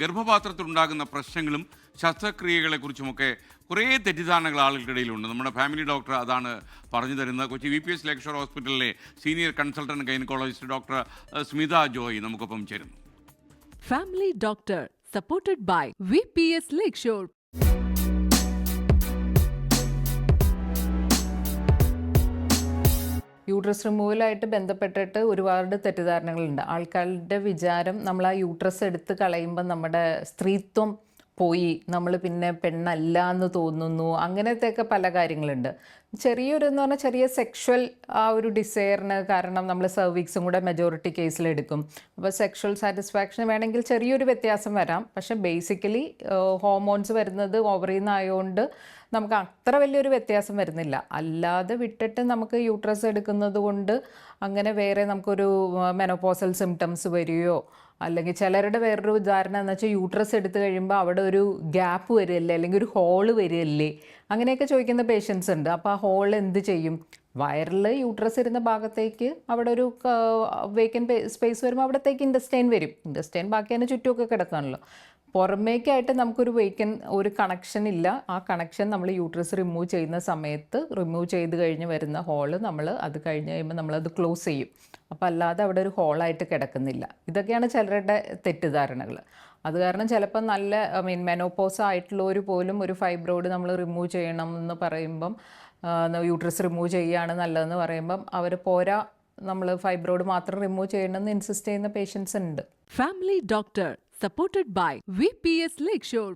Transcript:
ഗർഭപാത്രത്തിലുണ്ടാകുന്ന പ്രശ്നങ്ങളും ശസ്ത്രക്രിയകളെക്കുറിച്ചുമൊക്കെ കുറേ തെറ്റിദ്ധാരണകൾ ആളുകൾക്കിടയിലുണ്ട്. നമ്മുടെ ഫാമിലി ഡോക്ടർ അതാണ് പറഞ്ഞു തരുന്നത്. കൊച്ചി VPS ലേക്ക് ഷോർ ഹോസ്പിറ്റലിലെ senior consultant gynaecologist doctor Smitha Joy നമുക്കൊപ്പം ചേരുന്നു. Family Doctor, supported by VPS Lakeshore. Uterus റിമൂവലായിട്ട് ബന്ധപ്പെട്ടിട്ട് ഒരുപാട് തെറ്റിദ്ധാരണകളുണ്ട്. ആൾക്കാരുടെ വിചാരം നമ്മൾ ആ യൂട്രസ് എടുത്ത് കളയുമ്പോൾ നമ്മുടെ സ്ത്രീത്വം പോയി, നമ്മൾ പിന്നെ പെണ്ണല്ല എന്ന് തോന്നുന്നു, അങ്ങനത്തെയൊക്കെ പല കാര്യങ്ങളുണ്ട്. എന്ന് പറഞ്ഞാൽ ചെറിയ സെക്ഷൽ ആ ഒരു ഡിസയറിന് കാരണം നമ്മൾ സർവീക്സും കൂടെ മെജോറിറ്റി കേസിലെടുക്കും. അപ്പോൾ സെക്ഷൽ സാറ്റിസ്ഫാക്ഷൻ വേണമെങ്കിൽ ചെറിയൊരു വ്യത്യാസം വരാം. പക്ഷേ ബേസിക്കലി ഹോർമോൺസ് വരുന്നത് ഓവറിൽ നിന്നായതുകൊണ്ട് നമുക്ക് അത്ര വലിയൊരു വ്യത്യാസം വരുന്നില്ല. അല്ലാതെ വിട്ടിട്ട് നമുക്ക് യൂട്രസ് എടുക്കുന്നത് കൊണ്ട് അങ്ങനെ വേറെ നമുക്കൊരു മെനോപോസൽ സിംറ്റംസ് വരികയോ, അല്ലെങ്കിൽ ചിലരുടെ വേറൊരു ഉദാഹരണം എന്ന് വെച്ചാൽ യൂട്രസ് എടുത്തു കഴിയുമ്പോൾ അവിടെ ഒരു ഗ്യാപ്പ് വരികയല്ലേ, അല്ലെങ്കിൽ ഒരു ഹോള് വരികയല്ലേ, അങ്ങനെയൊക്കെ ചോദിക്കുന്ന പേഷ്യൻസ് ഉണ്ട്. അപ്പോൾ ആ ഹോൾ എന്ത് ചെയ്യും? വയറിൽ യൂട്രസ് ഇരുന്ന ഭാഗത്തേക്ക് അവിടെ ഒരു വേക്കൻ സ്പേസ് വരുമ്പോൾ അവിടത്തേക്ക് ഇൻഡസ്റ്റൈൻ വരും. ഇൻഡസ്റ്റൈൻ ബാക്കി അതിന് ചുറ്റുമൊക്കെ കിടക്കുകയാണല്ലോ. പുറമേക്കായിട്ട് നമുക്കൊരു ഒരു കണക്ഷൻ ഇല്ല. ആ കണക്ഷൻ നമ്മൾ യൂട്രസ് റിമൂവ് ചെയ്യുന്ന സമയത്ത് റിമൂവ് ചെയ്ത് കഴിഞ്ഞ് വരുന്ന ഹോള് നമ്മൾ അത് കഴിഞ്ഞ് കഴിയുമ്പോൾ നമ്മളത് ക്ലോസ് ചെയ്യും. അപ്പോൾ അല്ലാതെ അവിടെ ഒരു ഹോളായിട്ട് കിടക്കുന്നില്ല. ഇതൊക്കെയാണ് ചിലരുടെ തെറ്റിദ്ധാരണകൾ. അത് കാരണം ചിലപ്പോൾ നല്ല മെനോപോസ് ആയിട്ടുള്ളവർ പോലും ഒരു ഫൈബ്രോയിഡ് നമ്മൾ റിമൂവ് ചെയ്യണം എന്ന് പറയുമ്പം, യൂട്രസ് റിമൂവ് ചെയ്യുകയാണ് നല്ലതെന്ന് പറയുമ്പം അവർ പോരാ, നമ്മൾ ഫൈബ്രോയിഡ് മാത്രം റിമൂവ് ചെയ്യണമെന്ന് ഇൻസിസ്റ്റ് ചെയ്യുന്ന പേഷ്യൻസ് ഉണ്ട്. Family Doctor, supported by VPS Lakeshore.